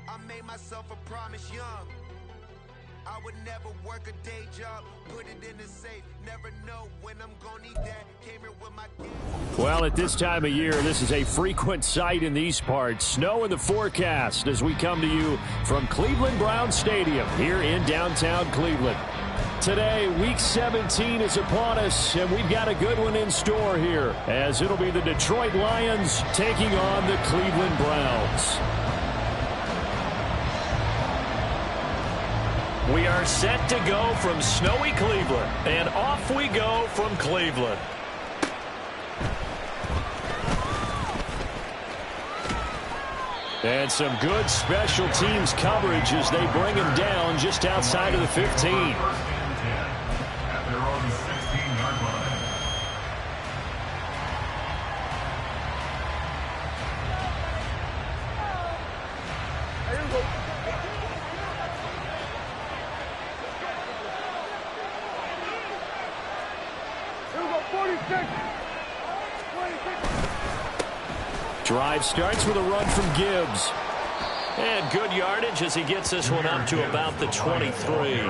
I made myself a promise young. I would never work a day job, put it in the safe, never know when I'm gonna need that. Came here with my game. Well, at this time of year, this is a frequent sight in these parts. Snow in the forecast as we come to you from Cleveland Brown Stadium here in downtown Cleveland. Today, Week 17 is upon us, and we've got a good one in store here, as it'll be the Detroit Lions taking on the Cleveland Browns. We are set to go from snowy Cleveland, and off we go from Cleveland. And some good special teams coverage as they bring him down just outside of the 15. Drive starts with a run from Gibbs. And good yardage as he gets this one up to about the 23.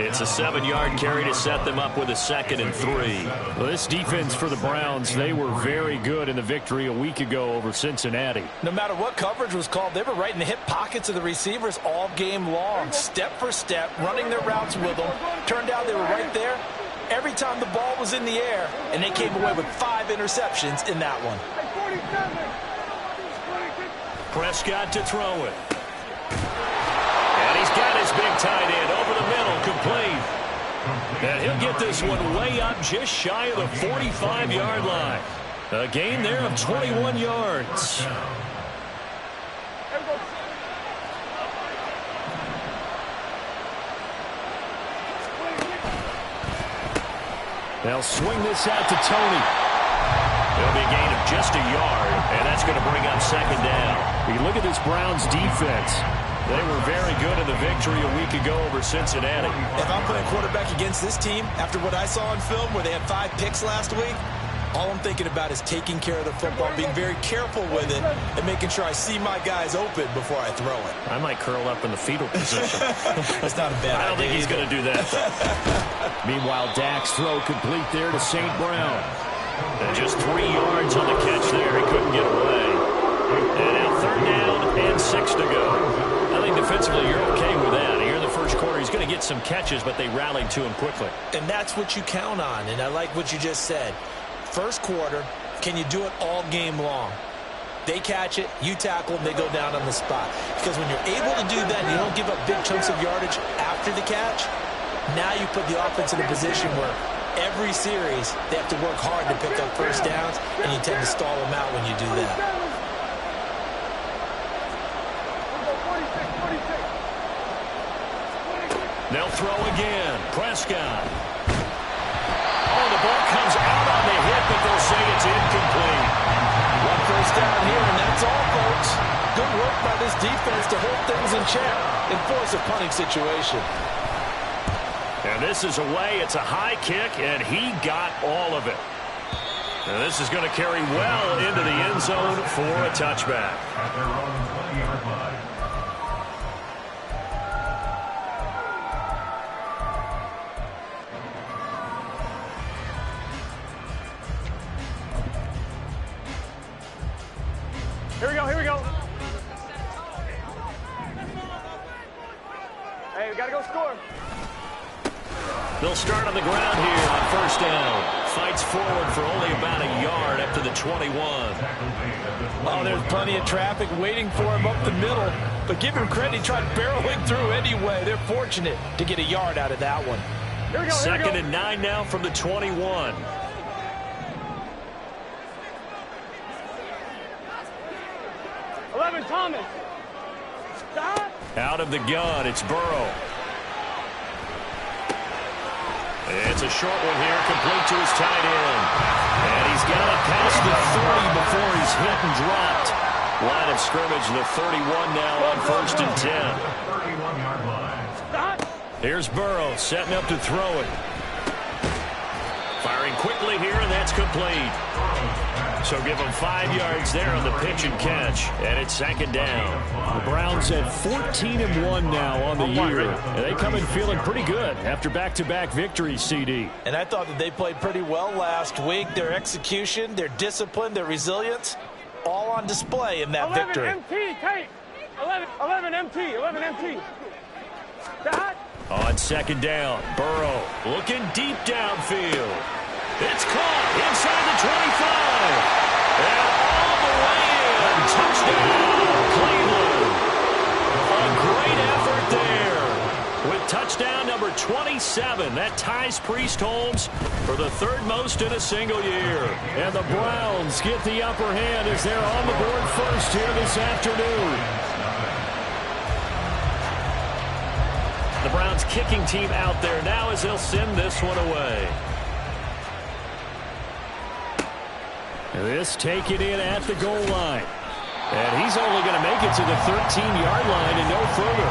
It's a 7-yard carry to set them up with a 2nd and 3. Well, this defense for the Browns, they were very good in the victory a week ago over Cincinnati. No matter what coverage was called, they were right in the hip pockets of the receivers all game long, step for step, running their routes with them. Turned out they were right there every time the ball was in the air, and they came away with 5 interceptions in that one. Prescott to throw it. And he's got his big tight end over the middle, complete. And he'll get this one way up just shy of the 45-yard line. A gain there of 21 yards. They'll swing this out to Tony. It'll be a gain of just a yard, and that's going to bring up 2nd down. You look at this Browns defense. They were very good in the victory a week ago over Cincinnati. If I'm playing quarterback against this team, after what I saw on film where they had 5 picks last week, all I'm thinking about is taking care of the football, being very careful with it, and making sure I see my guys open before I throw it. I might curl up in the fetal position. That's not a bad idea. I don't think he's going to do that. Meanwhile, Dak's throw complete there to St. Brown. And just 3 yards on the catch there. He couldn't get away. And now 3rd down and 6 to go. I think defensively you're okay with that. Here in the first quarter, he's going to get some catches, but they rallied to him quickly. And that's what you count on, and I like what you just said. First quarter, can you do it all game long? They catch it, you tackle them, they go down on the spot. Because when you're able to do that and you don't give up big chunks of yardage after the catch, now you put the offense in a position where every series they have to work hard to pick up first downs, and you tend to stall them out when you do that. They'll throw again. Prescott. Oh, the ball comes out on the hit, but they'll say it's incomplete. 1 first down here, and that's all, folks. Good work by this defense to hold things in check and force a punting situation. And this is away. It's a high kick, and he got all of it. And this is going to carry well into the end zone for a touchback. Here we go. Hey, we got to go score. They'll start on the ground here on 1st down. Fights forward for only about a yard up to the 21. Oh, there's plenty of traffic waiting for him up the middle. But give him credit, he tried barreling through anyway. They're fortunate to get a yard out of that one. Here we go. 2nd and 9 now from the 21. Thomas. Stop. Out of the gun, it's Burrow. It's a short one here, complete to his tight end. And he's got it past the 30 before he's hit and dropped. Line of scrimmage, the 31 now on 1st and 10. Here's Burrow setting up to throw it. Firing quickly here, and that's complete. So give them 5 yards there on the pitch and catch, and it's second down. The Browns at 14-1 now on the year, and they come in feeling pretty good after back-to-back victories, CD. And I thought that they played pretty well last week. Their execution, their discipline, their resilience, all on display in that 11 victory. MT, Kate. 11 MT. Dot. On second down, Burrow looking deep downfield. It's caught inside the 25. And all the way in. Touchdown, Cleveland. A great effort there. With touchdown number 27, that ties Priest Holmes for the third most in a single year. And the Browns get the upper hand as they're on the board first here this afternoon. The Browns kicking team out there now as they'll send this one away. This taken in at the goal line. And he's only going to make it to the 13-yard line and no further.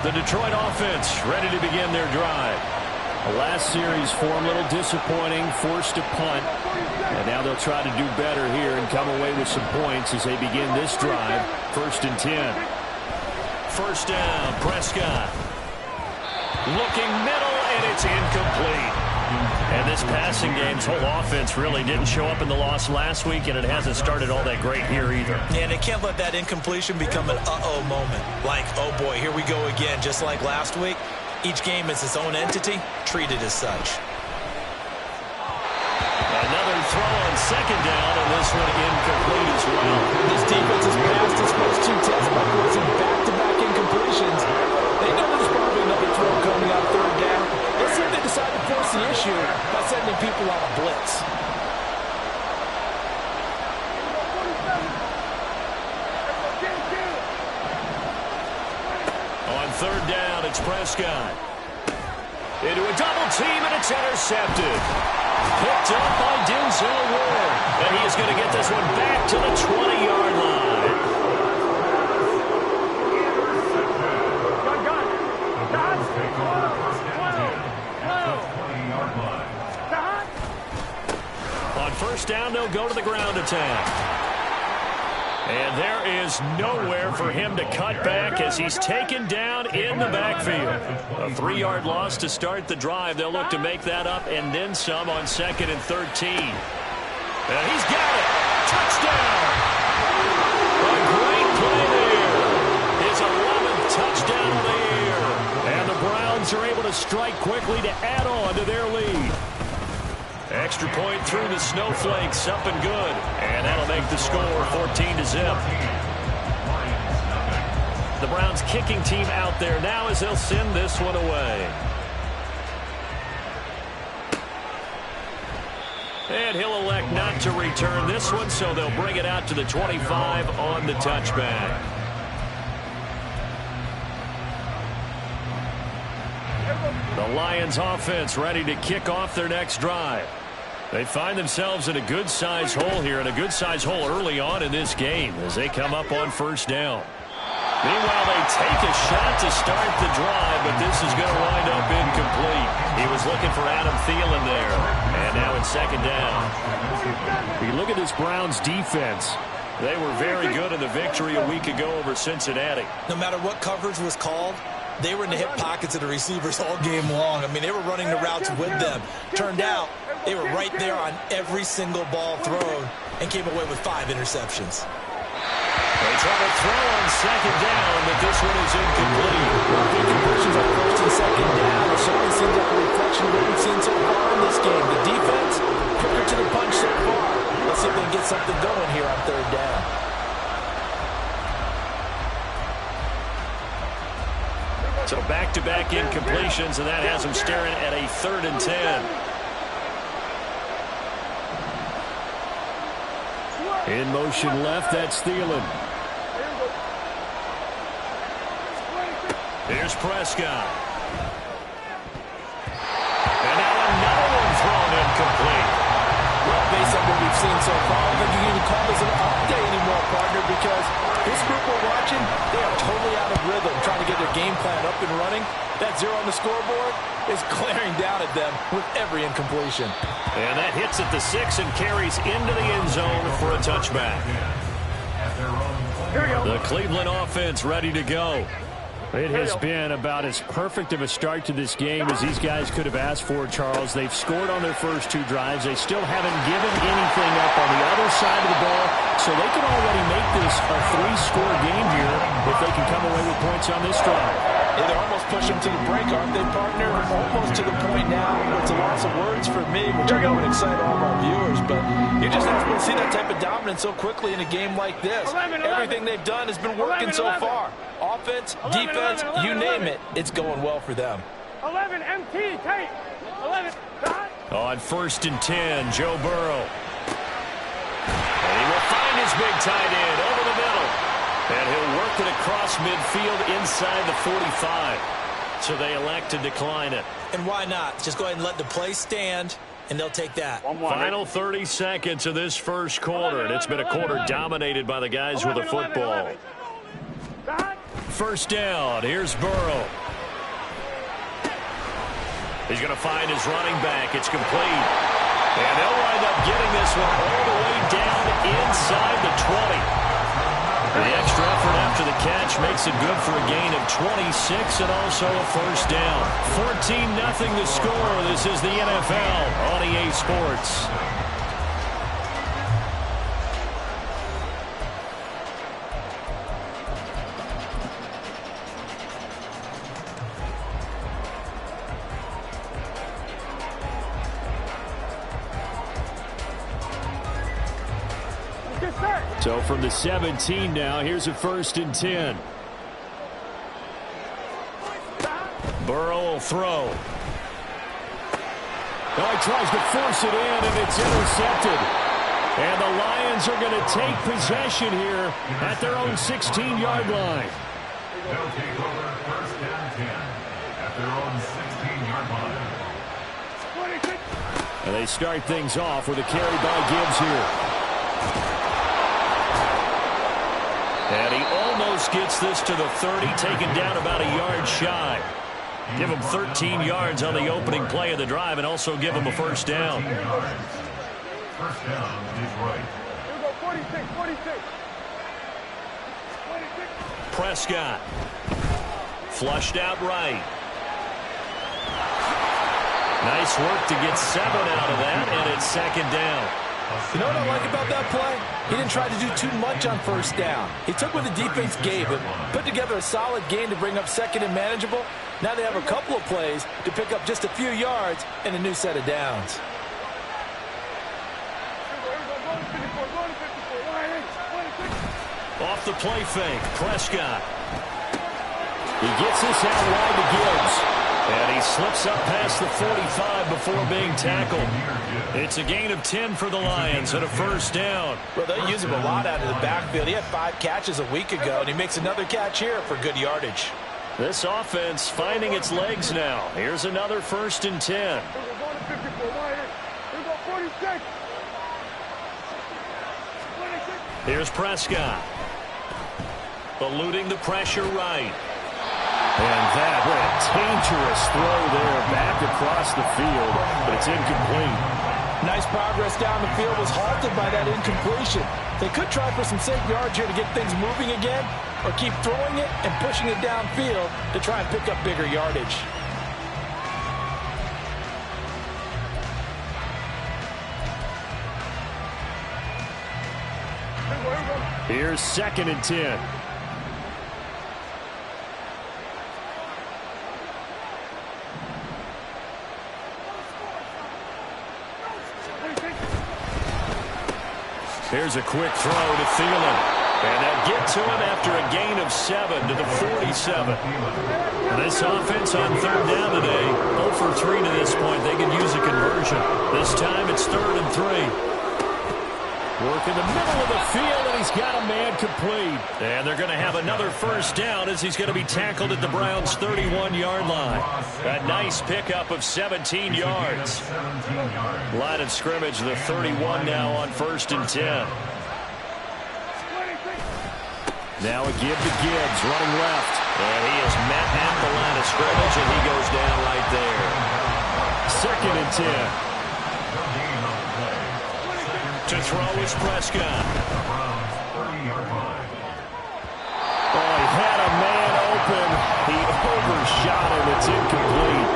The Detroit offense ready to begin their drive. The last series for them, a little disappointing, forced a punt. And now they'll try to do better here and come away with some points as they begin this drive. 1st and 10. First down, Prescott. Looking middle, and it's incomplete. And this passing game's whole offense really didn't show up in the loss last week, and it hasn't started all that great here either. And they can't let that incompletion become an uh-oh moment. Like, oh boy, here we go again. Just like last week, each game is its own entity, treated as such. Another throw on second down, and this one incomplete as well. This defense has passed its first 2 tests by forcing back-to-back incompletions. They know there's probably another throw coming on 3rd down. Let's see if they decide to force the issue by sending people on a blitz. On 3rd down, it's Prescott. Into a double team, and it's intercepted. Picked up by Denzel Ward. And he is going to get this one back to the 20-yard line. On 1st down, they'll go to the ground attack. And there is nowhere for him to cut back as he's taken down in the backfield. A 3-yard loss to start the drive. They'll look to make that up and then some on 2nd and 13. And he's got it. Touchdown. A great play there. His 11th touchdown of the year. And the Browns are able to strike quickly to add on to their lead. Extra point through the snowflakes, up and good. And that'll make the score 14-0. The Browns kicking team out there now as they'll send this one away. And he'll elect not to return this one, so they'll bring it out to the 25 on the touchback. The Lions offense ready to kick off their next drive. They find themselves in a good-sized hole here, and a good-sized hole early on in this game as they come up on 1st down. Meanwhile, they take a shot to start the drive, but this is going to wind up incomplete. He was looking for Adam Thielen there, and now it's 2nd down. You look at this Browns defense. They were very good in the victory a week ago over Cincinnati. No matter what coverage was called, they were in the hip pockets of the receivers all game long. I mean, they were running the routes with them. Turned out, they were right there on every single ball thrown and came away with 5 interceptions. They try to throw on 2nd down, but this one is incomplete. Incompletions on 1st and 2nd down. It certainly seems like a reflection of what we've seen so far in this game. The defense, quicker to the punch so far. Let's see if they can get something going here on 3rd down. So back-to-back incompletions, and that has them staring at a 3rd and 10. In motion left, that's Thielen. Here's Prescott. And now another one thrown incomplete. Well, based on what we've seen so far, I don't think you can even call this an update anymore, partner, because this group we're watching, they are totally out of rhythm, trying to get their game plan up and running, that 0 on the scoreboard is glaring down at them with every incompletion. And that hits at the 6 and carries into the end zone for a touchback. The Cleveland offense ready to go. It has been about as perfect of a start to this game as these guys could have asked for, Charles. They've scored on their first 2 drives. They still haven't given anything up on the other side of the ball, so they can already make this a 3-score game here if they can come away with points on this drive. Yeah, they're almost pushing to the break, aren't they, partner? Almost to the point now where it's a loss of words for me, which I know would excite all of our viewers, but you're just not supposed to see that type of dominance so quickly in a game like this. Everything they've done has been working so far. Offense, defense, you name it, it's going well for them. 11, MT, tight. 11, dot. On 1st and 10, Joe Burrow. And he will find his big tight end over the middle. And he'll work it across midfield inside the 45. So they elect to decline it. And why not? Just go ahead and let the play stand, and they'll take that. Final 30 seconds of this first quarter, and it's been a quarter dominated by the guys with the football. First down, here's Burrow. He's going to find his running back. It's complete. And they'll wind up getting this one all the way down inside the 20. The extra effort after the catch makes it good for a gain of 26 and also a first down. 14-0 the score. This is the NFL on EA Sports. So from the 17 now, here's a 1st and 10. Burrow will throw. Oh, he tries to force it in, and it's intercepted. And the Lions are going to take possession here at their own 16-yard line. They'll take over 1st and 10 at their own 16-yard line. And they start things off with a carry by Gibbs here. And he almost gets this to the 30, taken down about a yard shy. Give him 13 yards on the opening play of the drive and also give him a first down. First down, Detroit. Here we go, 46, 46. Prescott. Flushed out right. Nice work to get 7 out of that, and it's 2nd down. You know what I like about that play? He didn't try to do too much on first down. He took what the defense gave him, put together a solid game to bring up 2nd and manageable. Now they have a couple of plays to pick up just a few yards and a new set of downs. Off the play fake, Prescott. He gets this out wide to Gibbs. And he slips up past the 45 before being tackled. It's a gain of 10 for the Lions and a first down. Well, they use him a lot out of the backfield. He had 5 catches a week ago, and he makes another catch here for good yardage. This offense finding its legs now. Here's another 1st and 10. Here's Prescott. Eluding the pressure right. And that, what a dangerous throw there back across the field, but it's incomplete. Nice progress down the field, was halted by that incompletion. They could try for some safe yards here to get things moving again, or keep throwing it and pushing it downfield to try and pick up bigger yardage. Here's 2nd and 10. Here's a quick throw to Thielen. And they'll get to him after a gain of 7 to the 47. This offense on 3rd down today, 0 for 3 to this point. They can use a conversion. This time it's 3rd and 3. Work in the middle of the field, and he's got a man complete. And they're going to have another first down as he's going to be tackled at the Browns' 31-yard line. A nice pickup of 17 yards. Line of scrimmage, the 31 now on 1st and 10. Now a give to Gibbs, running left. And he is met at the line of scrimmage, and he goes down right there. 2nd and 10. To throw is Prescott. Oh, he had a man open. He overshot him. It's incomplete.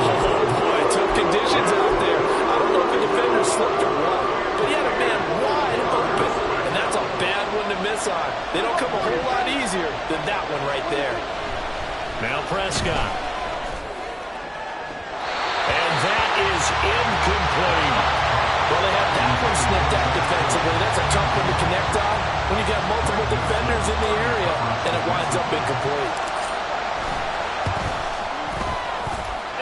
Oh, boy, tough conditions out there. I don't know if the defender slipped or what, but he had a man wide open, and that's a bad one to miss on. They don't come a whole lot easier than that one right there. Now Prescott. And that is incomplete. Well, they have that one snipped out defensively. That's a tough one to connect on when you got multiple defenders in the area, and it winds up incomplete.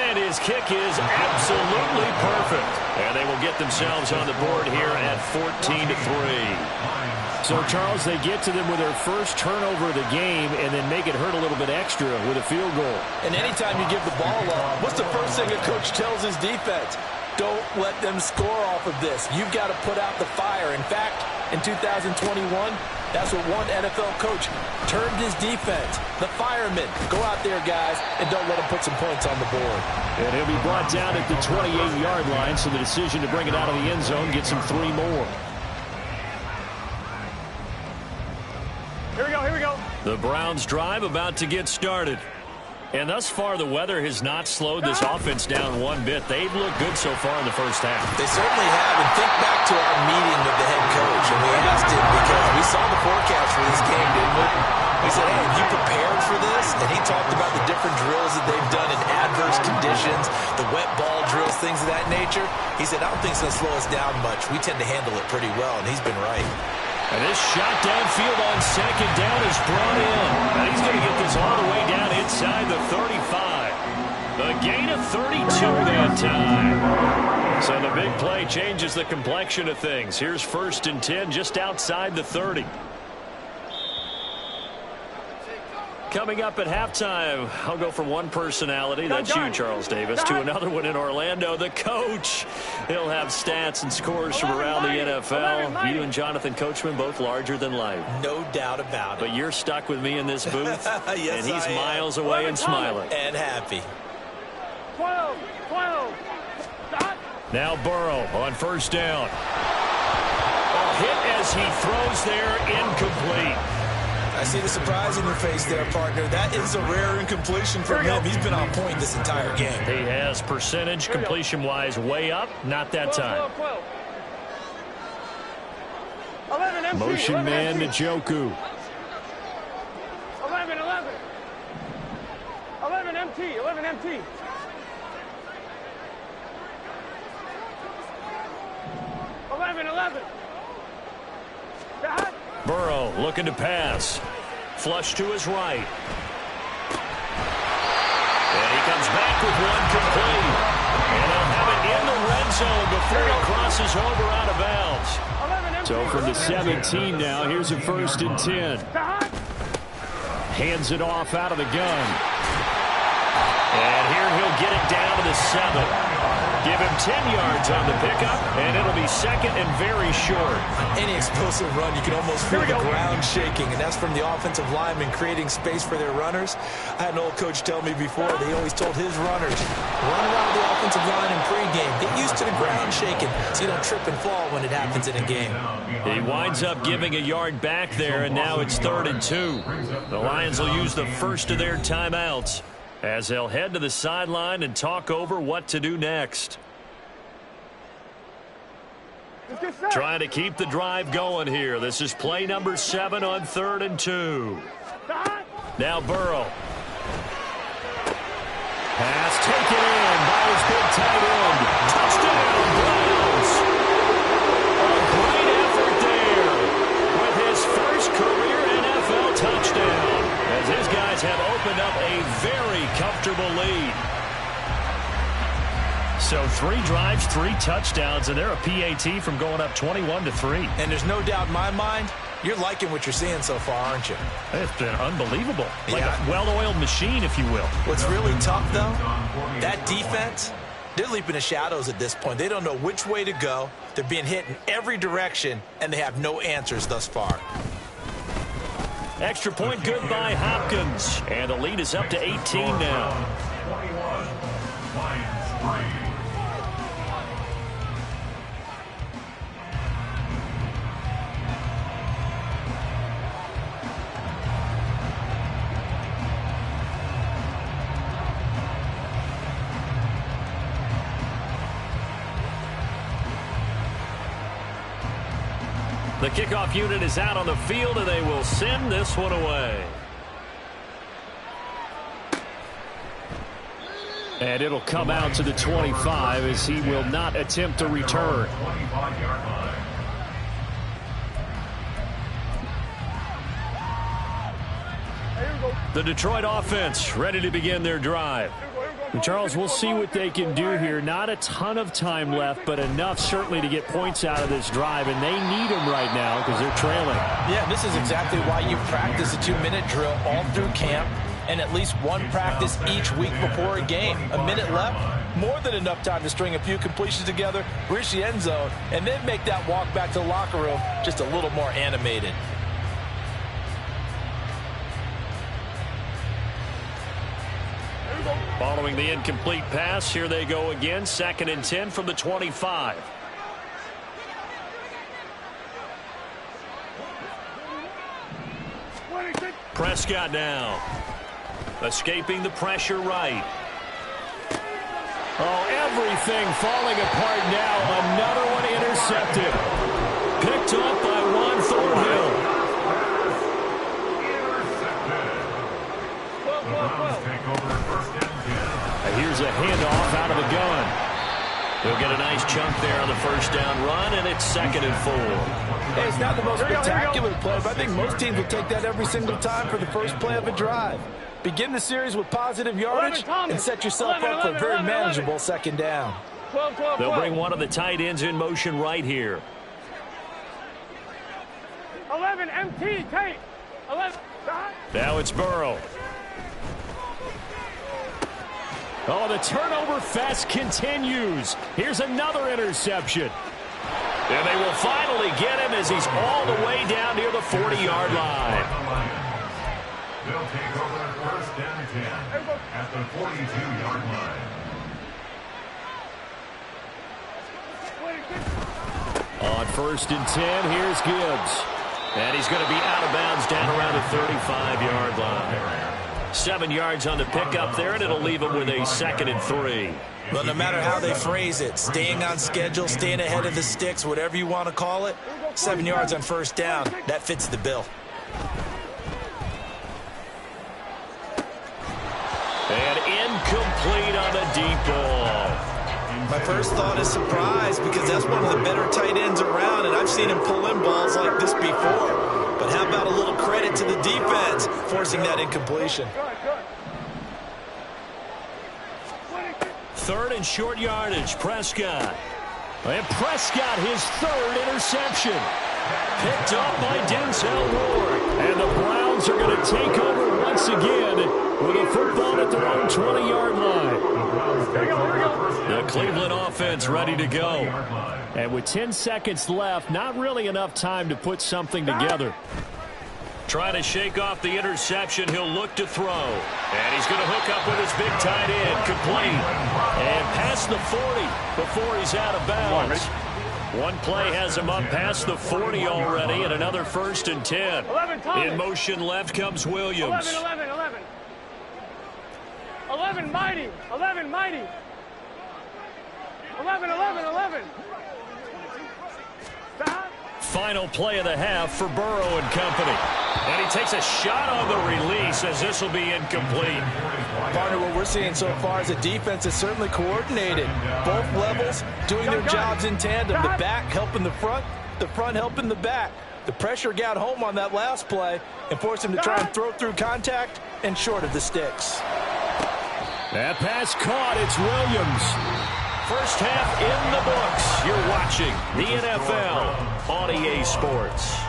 And his kick is absolutely perfect. And they will get themselves on the board here at 14-3. So, Charles, they get to them with their first turnover of the game and then make it hurt a little bit extra with a field goal. And anytime you give the ball up, what's the first thing a coach tells his defense? Don't let them score off of this. You've got to put out the fire. In fact, in 2021, that's what one NFL coach termed his defense. The firemen. Go out there, guys, and don't let them put some points on the board. And he'll be brought down at the 28-yard line, so the decision to bring it out of the end zone gets him 3 more. Here we go, here we go. The Browns drive about to get started. And thus far, the weather has not slowed this offense down one bit. They've looked good so far in the first half. They certainly have. And think back to our meeting with the head coach. And we asked him because we saw the forecast for this game, didn't we? We said, hey, have you prepared for this? And he talked about the different drills that they've done in adverse conditions, the wet ball drills, things of that nature. He said, I don't think it's going to slow us down much. We tend to handle it pretty well, and he's been right. And this shot downfield on 2nd down is brought in. And he's going to get this all the way down inside the 35. The gain of 32 that time. So the big play changes the complexion of things. Here's 1st and 10 just outside the 30. Coming up at halftime, I'll go from one personality, that's you, Charles Davis, to another one in Orlando, the coach. He'll have stats and scores from around the NFL. You and Jonathan Coachman, both larger than life. No doubt about it. But you're stuck with me in this booth, yes, and he's miles away and smiling. And happy. 12. Stop. Now Burrow on 1st down. A hit as he throws there, incomplete. I see the surprise in your face there, partner. That is a rare incompletion from him. He's been on point this entire game. He has percentage completion-wise way up. Not that time. 11 MT, Motion 11 man to MT. Njoku. 11 MT. 11 MT. Burrow looking to pass. Flush to his right. And he comes back with one complete. And they'll have it in the red zone before it crosses over out of bounds. So from the 17 now, here's a 1st and 10. Hands it off out of the gun. And here he'll get it down to the 7. Give him 10 yards on the pickup, and it'll be 2nd and very short. Any explosive run, you can almost feel the ground shaking, and that's from the offensive linemen creating space for their runners. I had an old coach tell me before, they always told his runners, run around the offensive line in pregame. Get used to the ground shaking so you don't trip and fall when it happens in a game. He winds up giving a yard back there, and now it's 3rd and 2. The Lions will use the first of their timeouts as they'll head to the sideline and talk over what to do next. Trying to keep the drive going here. This is play number 7 on 3rd and 2. Now Burrow. Pass taken in by his big tight end. Touchdown, Browns. A great effort there with his first career NFL touchdown, as his guys have opened up a very comfortable lead. So 3 drives, 3 touchdowns, and they're a PAT from going up 21-3. And there's no doubt in my mind, you're liking what you're seeing so far, aren't you? It's been unbelievable. Like a well-oiled machine, if you will. What's really tough, though, that defense, they're leaping the shadows at this point. They don't know which way to go. They're being hit in every direction, and they have no answers thus far. Extra point good by Hopkins. And the lead is up to 18 now. 21, Lions 3. The kickoff unit is out on the field, and they will send this one away. And it'll come out to the 25 as he will not attempt to return. 25-yard line. The Detroit offense ready to begin their drive. And Charles, we'll see what they can do here. Not a ton of time left, but enough certainly to get points out of this drive, and they need them right now because they're trailing. Yeah, this is exactly why you practice a 2-minute drill all through camp and at least one practice each week before a game. A minute left, more than enough time to string a few completions together, reach the end zone, and then make that walk back to the locker room just a little more animated. Following the incomplete pass, here they go again. 2nd and 10 from the 25. Prescott now. Escaping the pressure right. Oh, everything falling apart now. Another one intercepted. Picked off by Juan Thornhill. Here's a handoff out of the gun. He'll get a nice chunk there on the first down run, and it's 2nd and 4. Hey, it's not the most spectacular play, but I think most teams will take that every single time for the first play of a drive. Begin the series with positive yardage and set yourself up for a very manageable 2nd down. 12. They'll bring one of the tight ends in motion right here. 11, MT, Tate. 11, Now it's Burrow. Oh, the turnover fest continues. Here's another interception. And they will finally get him as he's all the way down near the 40-yard line. They'll take over 1st and 10 at the 42-yard line. On 1st and 10, here's Gibbs. And he's going to be out of bounds down around the 35-yard line. 7 yards on the pickup there, and it'll leave him with a 2nd and 3. Well, no matter how they phrase it, staying on schedule, staying ahead of the sticks, whatever you want to call it, 7 yards on 1st down, that fits the bill. And incomplete on the deep ball. My first thought is surprise because that's one of the better tight ends around, and I've seen him pull in balls like this before. But how about a little credit to the defense forcing that incompletion? 3rd and short yardage, Prescott. And Prescott, his 3rd interception. Picked up by Denzel Ward. And the Browns are going to take over once again with a football at their own 20-yard line. The Cleveland offense ready to go. And with 10 seconds left, not really enough time to put something together. Trying to shake off the interception, he'll look to throw. And he's going to hook up with his big tight end, complete. And past the 40 before he's out of bounds. One play has him up past the 40 already, and another 1st and 10. In motion left comes Williams. 11, mighty. 11. 11. Stop. Final play of the half for Burrow and company. And he takes a shot on the release as this will be incomplete. Partner, what we're seeing so far is a defense that's certainly coordinated. Both levels doing their jobs in tandem. The back helping the front helping the back. The pressure got home on that last play and forced him to try and throw through contact and short of the sticks. That pass caught. It's Williams. First half in the books. You're watching the NFL on EA Sports.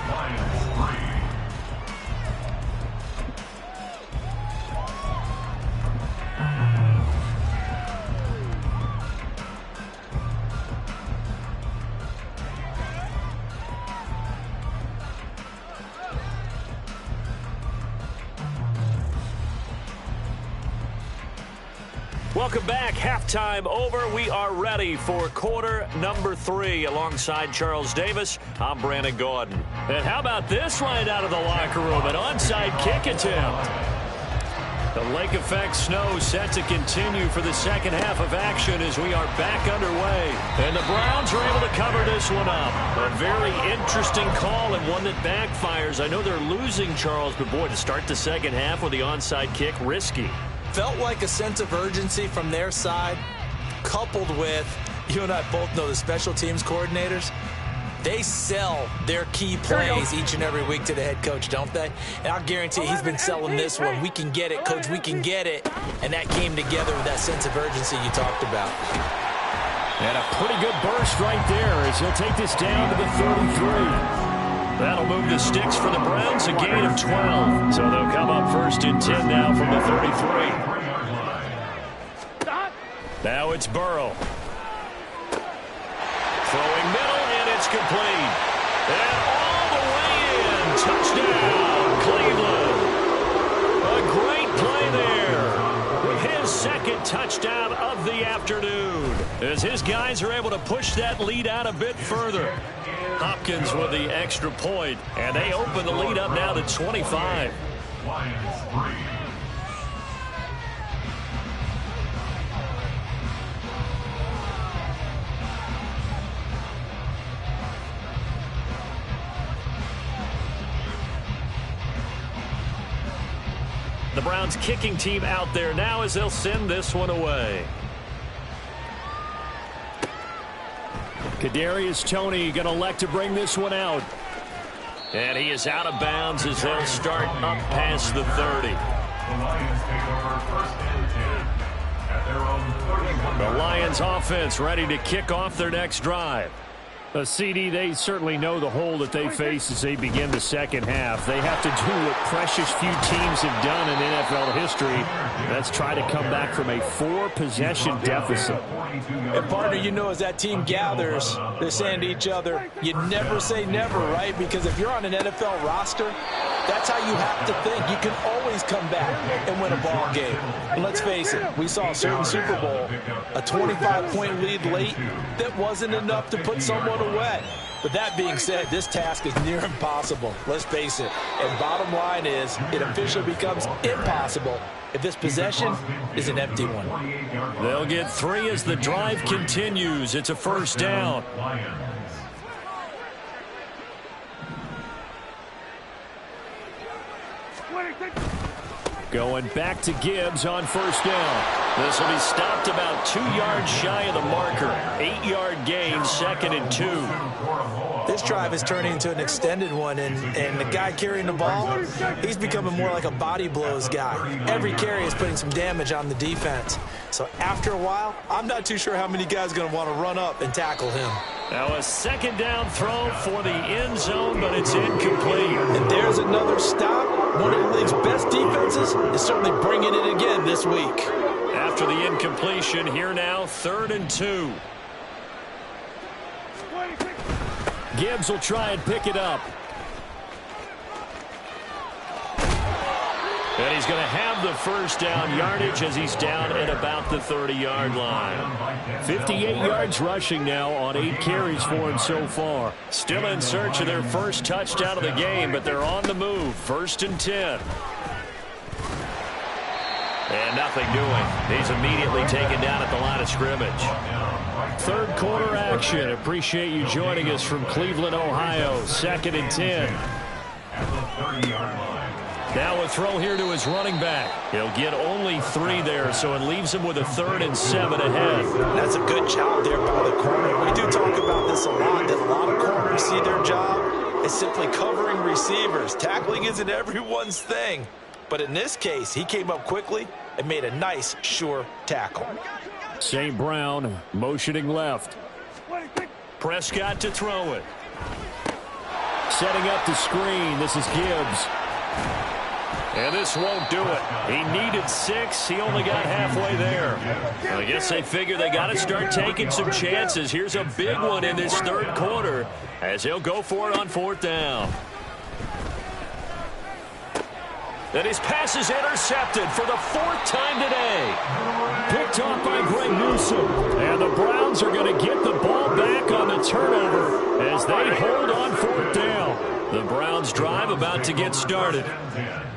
Welcome back. Halftime over. We are ready for quarter number 3. Alongside Charles Davis, I'm Brandon Gaudin. And how about this right out of the locker room? An onside kick attempt. The lake effect snow set to continue for the second half of action as we are back underway. And the Browns are able to cover this one up. A very interesting call and one that backfires. I know they're losing, Charles, but boy, to start the second half with the onside kick, risky. Felt like a sense of urgency from their side, coupled with, you and I both know the special teams coordinators, they sell their key plays each and every week to the head coach, don't they? And I'll guarantee he's been selling this one. We can get it, coach, we can get it. And that came together with that sense of urgency you talked about. And a pretty good burst right there as he'll take this down to the 33. That'll move the sticks for the Browns, a gain of 12. So they'll come up first and 10 now from the 33. Now it's Burrow. Throwing middle, and it's complete. And all the way in. Touchdown, Cleveland. A great play there with his second touchdown of the afternoon as his guys are able to push that lead out a bit further. Hopkins with the extra point, and they open the lead up now to 25. Lions 3. The Browns kicking team out there now as they'll send this one away. Kadarius Toney going to elect to bring this one out. And he is out of bounds as they'll start up past the 30. The Lions take over first and 10 at their own 31. The Lions offense ready to kick off their next drive. CD, they certainly know the hole that they face as they begin the second half. They have to do what precious few teams have done in NFL history. That's try to come back from a 4-possession deficit. And partner, you know, as that team gathers, they're saying to each other, you never say never, right? Because if you're on an NFL roster, that's how you have to think. You can always come back and win a ball game. And let's face it, we saw a certain Super Bowl, a 25-point lead late that wasn't enough to put someone away. But that being said, this task is near impossible. Let's face it. And bottom line is, it officially becomes impossible if this possession is an empty one. They'll get 3 as the drive continues. It's a first down. Going back to Gibbs on first down. This will be stopped about 2 yards shy of the marker. 8-yard gain, 2nd and 2. This drive is turning into an extended one, and the guy carrying the ball, he's becoming more like a body blows guy. Every carry is putting some damage on the defense. So after a while, I'm not too sure how many guys are going to want to run up and tackle him. Now a second down throw for the end zone, but it's incomplete. And there's another stop. One of the league's best defenses is certainly bringing it again this week. After the incompletion, here now, 3rd and 2. Gibbs will try and pick it up. And he's going to have the first down yardage as he's down at about the 30-yard line. 58 yards rushing now on 8 carries for him so far. Still in search of their first touchdown of the game, but they're on the move. 1st and 10. And nothing doing. He's immediately taken down at the line of scrimmage. 3rd quarter action. Appreciate you joining us from Cleveland, Ohio. 2nd and 10. At the 30-yard line. Now a throw here to his running back. He'll get only 3 there, so it leaves him with a 3rd and 7 ahead. That's a good job there by the corner. We do talk about this a lot, that a lot of corners see their job as simply covering receivers. Tackling isn't everyone's thing. But in this case, he came up quickly and made a nice, sure tackle. St. Brown motioning left. Prescott to throw it. Setting up the screen. This is Gibbs. And this won't do it. He needed 6. He only got halfway there. I guess they figure they got to start taking some chances. Here's a big one in this 3rd quarter as he'll go for it on 4th down. And his pass is intercepted for the 4th time today. Picked off by Greg Newsome. And the Browns are going to get the ball back on the turnover as they hold on 4th down. The Browns drive about to get started.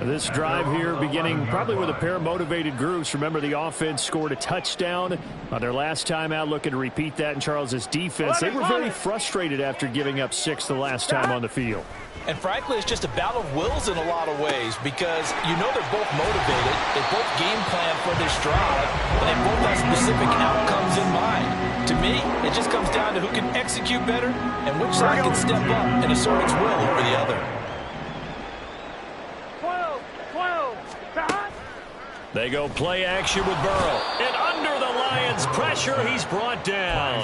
This drive here beginning probably with a pair of motivated groups. Remember, the offense scored a touchdown on their last time out, looking to repeat that in Charles's defense. They were very frustrated after giving up 6 the last time on the field. And frankly, it's just a battle of wills in a lot of ways because you know they're both motivated. They both game plan for this drive, and they both have specific outcomes in mind. To me, it just comes down to who can execute better and which side can step up and assert its will over the other. 12, stop. They go play action with Burrow. And under the Lions' pressure, he's brought down.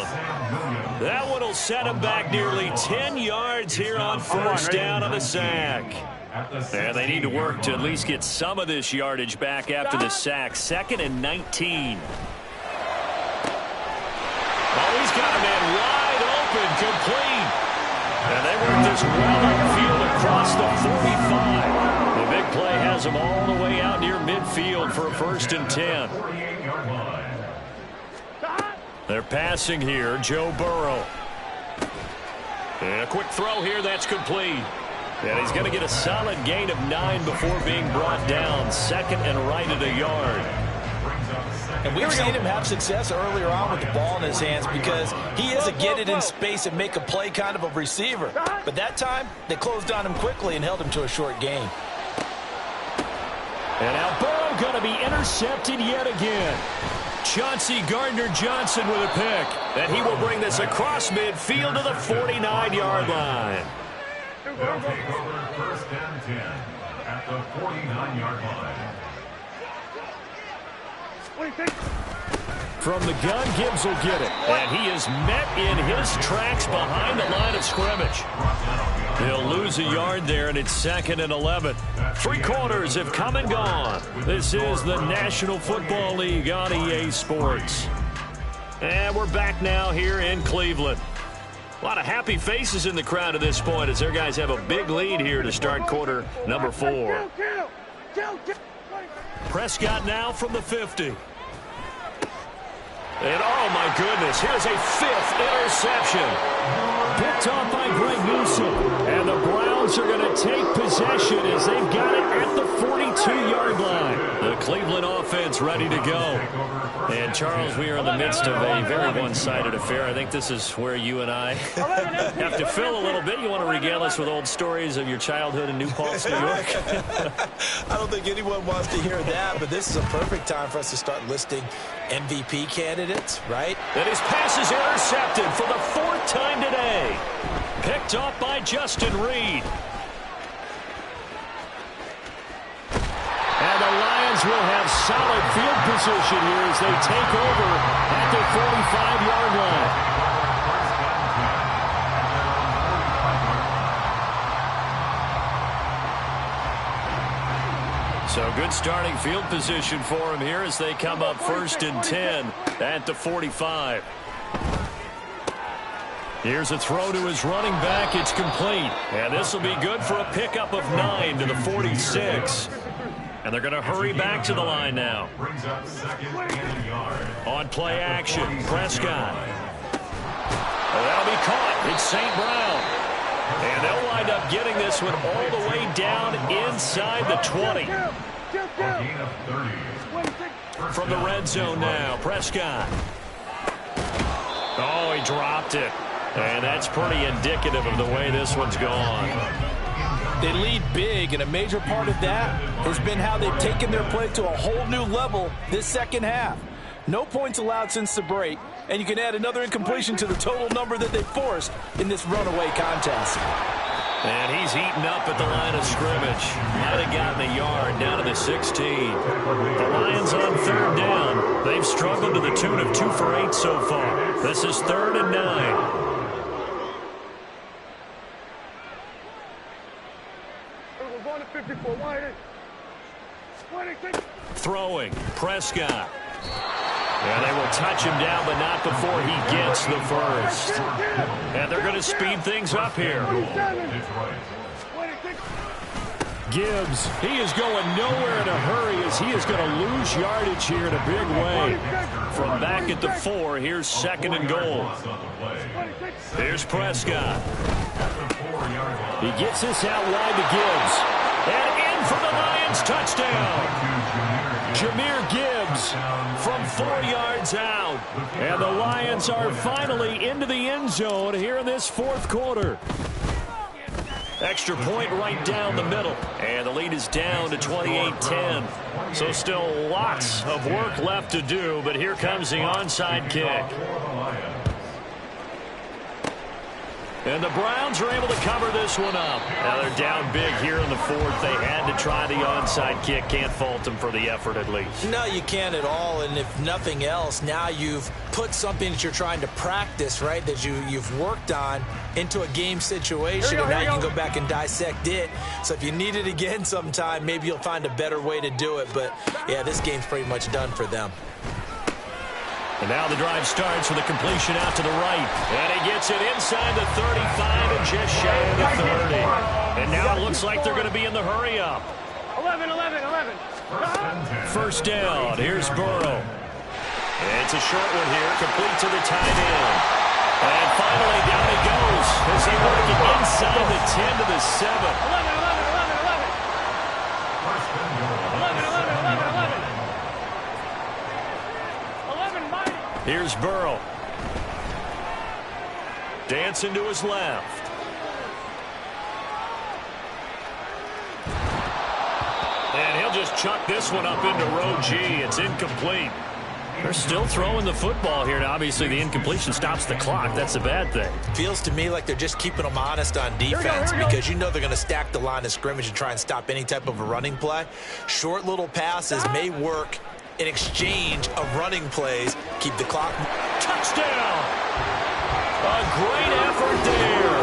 That one will set him back nearly 10 yards here on 1st down on the sack. And they need to work to at least get some of this yardage back after the sack. 2nd and 19. Oh, he's got a man wide open, complete. And they work this well upfield across the 45. The big play has them all the way out near midfield for a 1st and 10. They're passing here, Joe Burrow. And a quick throw here, that's complete. And he's going to get a solid gain of 9 before being brought down. 2nd and right at a yard. And we've seen him have success earlier on with the ball in his hands because he is a get it in space and make a play kind of a receiver. But that time, they closed on him quickly and held him to a short gain. And now Burrow going to be intercepted yet again. Chauncey Gardner-Johnson with a pick. And he will bring this across midfield to the 49-yard line. They'll take over 1st and 10 at the 49-yard line. From the gun, Gibbs will get it. And he is met in his tracks behind the line of scrimmage. He'll lose a yard there, and it's 2nd and 11. 3 quarters have come and gone. This is the National Football League on EA Sports. And we're back now here in Cleveland. A lot of happy faces in the crowd at this point as their guys have a big lead here to start quarter number 4. Prescott now from the 50. And, oh, my goodness, here's a 5th interception. Picked off by Greg Newsome. And the Browns are going to take possession as they've got it at the 42-yard line. The Cleveland offense ready to go. And, Charles, we are in the midst of a very one-sided affair. I think this is where you and I have to fill a little bit. You want to regale us with old stories of your childhood in New Paltz, New York? I don't think anyone wants to hear that, but this is a perfect time for us to start listing MVP candidates, right? And his pass is intercepted for the 4th time today. Picked off by Justin Reed. And the Lions will have solid field position here as they take over at their 45-yard line. So good starting field position for him here as they come up 1st and 10 at the 45. Here's a throw to his running back. It's complete. And this will be good for a pickup of 9 to the 46. And they're going to hurry back to the line now. Brings up 2nd and a yard. On play action, Prescott. And that'll be caught. It's St. Brown. And they'll wind up getting this one all the way down inside the 20. Gain of 30. From the red zone now, Prescott. Oh, he dropped it. And that's pretty indicative of the way this one's gone. They lead big, and a major part of that has been how they've taken their play to a whole new level this second half. No points allowed since the break, and you can add another incompletion to the total number that they forced in this runaway contest. And he's eaten up at the line of scrimmage. Might have gotten a yard down to the 16. The Lions on 3rd down. They've struggled to the tune of 2 for 8 so far. This is 3rd and 9. Throwing, Prescott. And they will touch him down, but not before he gets the first. And they're going to speed things up here. Gibbs. He is going nowhere in a hurry as he is going to lose yardage here in a big way. From back at the 4, here's 2nd and goal. Here's Prescott. He gets this out wide to Gibbs. And in for the Lions touchdown. Jahmyr Gibbs from 4 yards out. And the Lions are finally into the end zone here in this 4th quarter. Extra point right down the middle. And the lead is down to 28-10. So still lots of work left to do, but here comes the onside kick. And the Browns are able to cover this one up. Now they're down big here in the 4th. They had to try the onside kick. Can't fault them for the effort at least. No, you can't at all. And if nothing else, now you've put something that you're trying to practice, right, that you've worked on into a game situation. And now you can go back and dissect it. So if you need it again sometime, maybe you'll find a better way to do it. But, yeah, this game's pretty much done for them. And now the drive starts with a completion out to the right. And he gets it inside the 35 and just shy of the 30. And now it looks like they're going to be in the hurry up. 11. 1st down. Here's Burrow. It's a short one here, complete to the tight end. And finally down he goes as he works it inside the 10 to the 7. 11. Here's Burrow. Dancing to his left. And he'll just chuck this one up into row G. It's incomplete. They're still throwing the football here. Now, obviously, the incompletion stops the clock. That's a bad thing. Feels to me like they're just keeping them honest on defense because you know they're going to stack the line of scrimmage and try and stop any type of a running play. Short little passes may work in exchange of running plays. Keep the clock. Touchdown! A great effort there.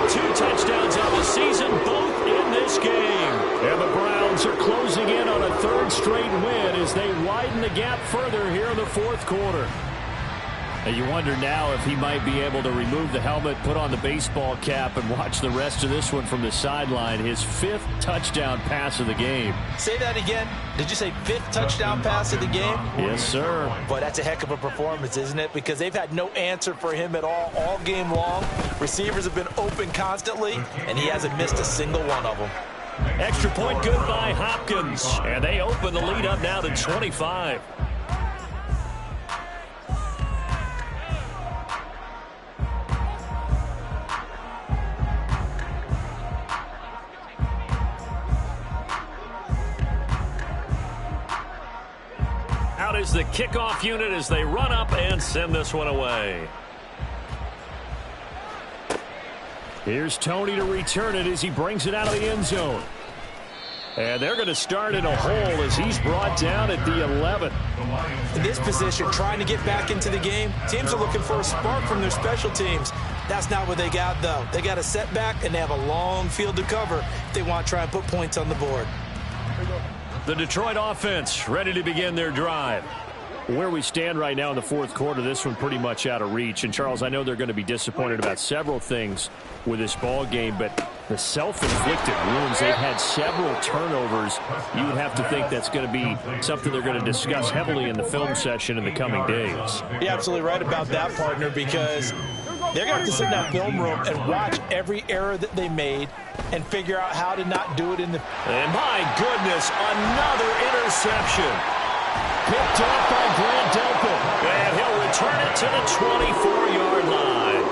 With 2 touchdowns on the season, both in this game. And the Browns are closing in on a 3rd straight win as they widen the gap further here in the 4th quarter. And you wonder now if he might be able to remove the helmet, put on the baseball cap, and watch the rest of this one from the sideline. His 5th touchdown pass of the game. Say that again. Did you say 5th touchdown pass of the game? Yes, sir. Boy, that's a heck of a performance, isn't it? Because they've had no answer for him at all game long. Receivers have been open constantly, and he hasn't missed a single one of them. Extra point good by Hopkins. And they open the lead up now to 25. Out is the kickoff unit as they run up and send this one away. Here's Tony to return it as he brings it out of the end zone. And they're going to start in a hole as he's brought down at the 11. In this position, trying to get back into the game, teams are looking for a spark from their special teams. That's not what they got, though. They got a setback, and they have a long field to cover if they want to try and put points on the board. The Detroit offense ready to begin their drive. Where we stand right now in the 4th quarter, this one pretty much out of reach. And, Charles, I know they're going to be disappointed about several things with this ball game, but the self-inflicted wounds, they've had several turnovers. You would have to think that's going to be something they're going to discuss heavily in the film session in the coming days. You're absolutely right about that, partner, because they're going to have to sit in that film room and watch every error that they made and figure out how to not do it in the... And, my goodness, another interception. Picked off by Grant Delpit. And he'll return it to the 24-yard line.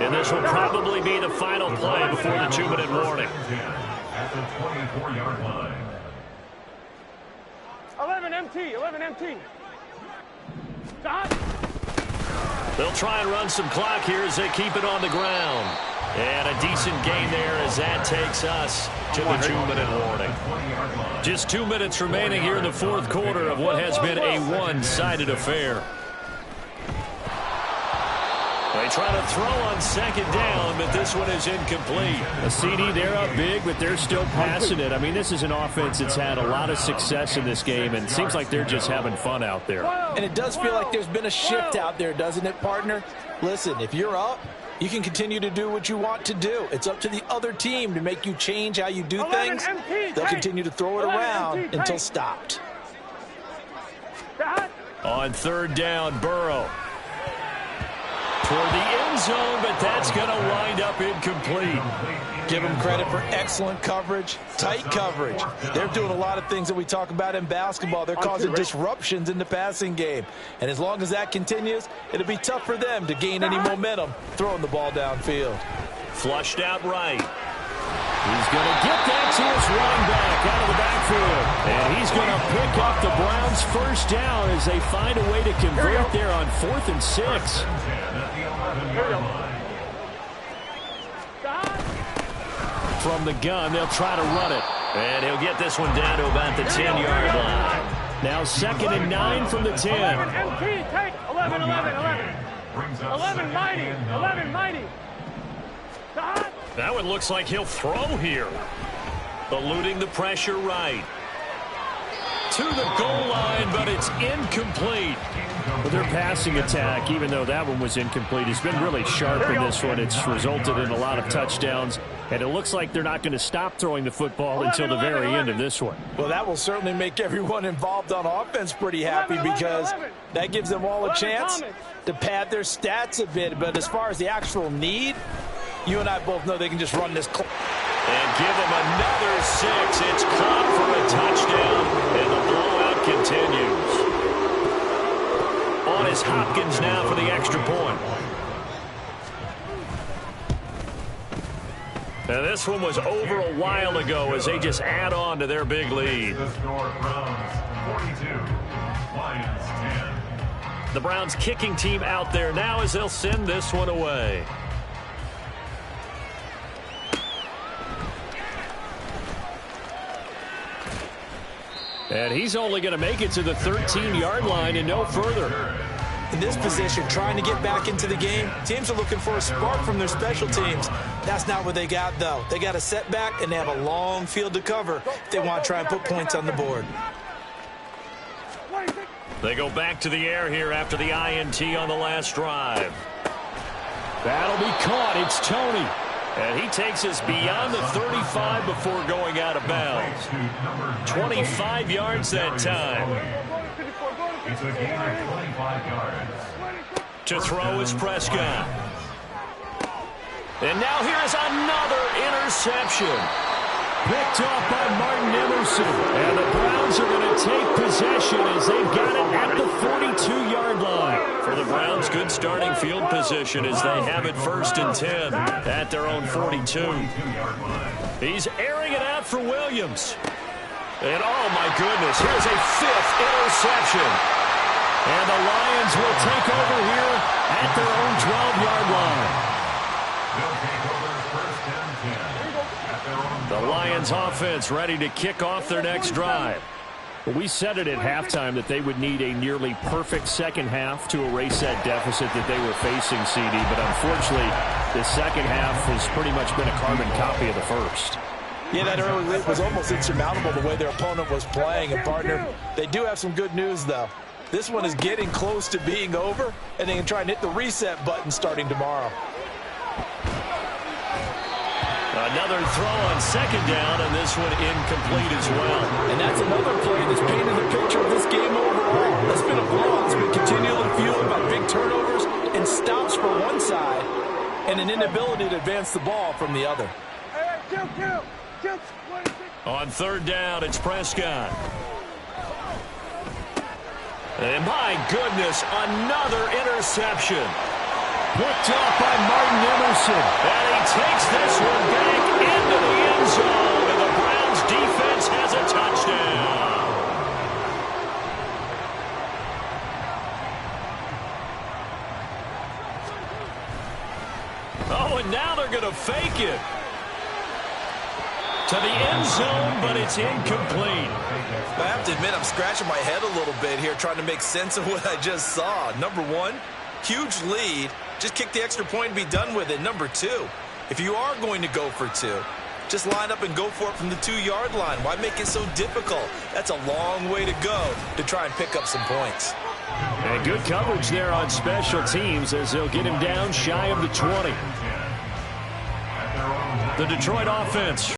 And this will probably be the final play before the 2-minute warning. At the 24-yard line. 11 MT. Stop. They'll try and run some clock here as they keep it on the ground. And a decent gain there as that takes us to the 2-minute warning. Just 2 minutes remaining here in the 4th quarter of what has been a one-sided affair. They try to throw on 2nd down, but this one is incomplete. A CD, they're up big, but they're still passing it. I mean, this is an offense that's had a lot of success in this game, and it seems like they're just having fun out there. And it does feel like there's been a shift out there, doesn't it, partner? Listen, if you're up, You can continue to do what you want to do. It's up to the other team to make you change how you do things. They'll continue to throw it around until stopped. On third down, Burrow. Toward the end zone, but that's going to wind up incomplete. Give them credit for excellent coverage, tight coverage. They're doing a lot of things that we talk about in basketball. They're causing disruptions in the passing game. And as long as that continues, it'll be tough for them to gain any momentum throwing the ball downfield. Flushed out right. He's going to get that to his running back out of the backfield. And he's going to pick up the Browns' first down as they find a way to convert there on 4th and 6. From the gun, they'll try to run it. And he'll get this one down to about the 10-yard line. Now 2nd and 9 from the 10. 11 MT, take 11, 11, 11. 11 mighty, 11 mighty. That one looks like he'll throw here. Eluding the pressure right. To the goal line, but it's incomplete. Well, their passing attack, even though that one was incomplete, has been really sharp in this one. It's resulted in a lot of touchdowns, and it looks like they're not going to stop throwing the football until the very end of this one. Well, that will certainly make everyone involved on offense pretty happy because that gives them all a chance to pad their stats a bit. But as far as the actual need, you and I both know they can just run this clock. And give them another 6. It's caught for a touchdown, and the blowout continues. On is Hopkins now for the extra point. And this one was over a while ago as they just add on to their big lead. The score, Browns 42, Lions 10. The Browns kicking team out there now as they'll send this one away. And he's only going to make it to the 13-yard line and no further. In this position, trying to get back into the game, teams are looking for a spark from their special teams. That's not what they got, though. They got a setback, and they have a long field to cover if they want to try and put points on the board. They go back to the air here after the INT on the last drive. That'll be caught. It's Tony. And he takes us beyond the 35 before going out of bounds. 25 yards that time. It's a gain of 25 yards. To throw is Prescott. And now here's another interception. Picked off by Martin Emerson. And the Browns are going to take possession as they've got it at the 42-yard line. For the Browns, good starting field position as they have it 1st and 10 at their own 42. He's airing it out for Williams. And oh my goodness, here's a 5th interception. And the Lions will take over here at their own 12-yard line. They'll take over 1st and 10. The Lions offense ready to kick off their next drive. We said it at halftime that they would need a nearly perfect second half to erase that deficit that they were facing, CD. But unfortunately, the second half has pretty much been a carbon copy of the first. Yeah, that early lead was almost insurmountable the way their opponent was playing. And, partner, they do have some good news, though. This one is getting close to being over, and they can try and hit the reset button starting tomorrow. Another throw on 2nd down, and this one incomplete as well. And that's another play that's painted the picture of this game overall. That's been a blowout that's been continually fueled by big turnovers and stops for one side and an inability to advance the ball from the other. On 3rd down, it's Prescott. And my goodness, another interception. Picked off by Martin Emerson. And he takes this one back into the end zone. And the Browns defense has a touchdown. Oh, and now they're going to fake it. To the end zone, but it's incomplete. I have to admit, I'm scratching my head a little bit here trying to make sense of what I just saw. Number one, huge lead. Just kick the extra point and be done with it. Number two, if you are going to go for 2, just line up and go for it from the 2-yard line. Why make it so difficult? That's a long way to go to try and pick up some points. And good coverage there on special teams as they'll get him down shy of the 20. The Detroit offense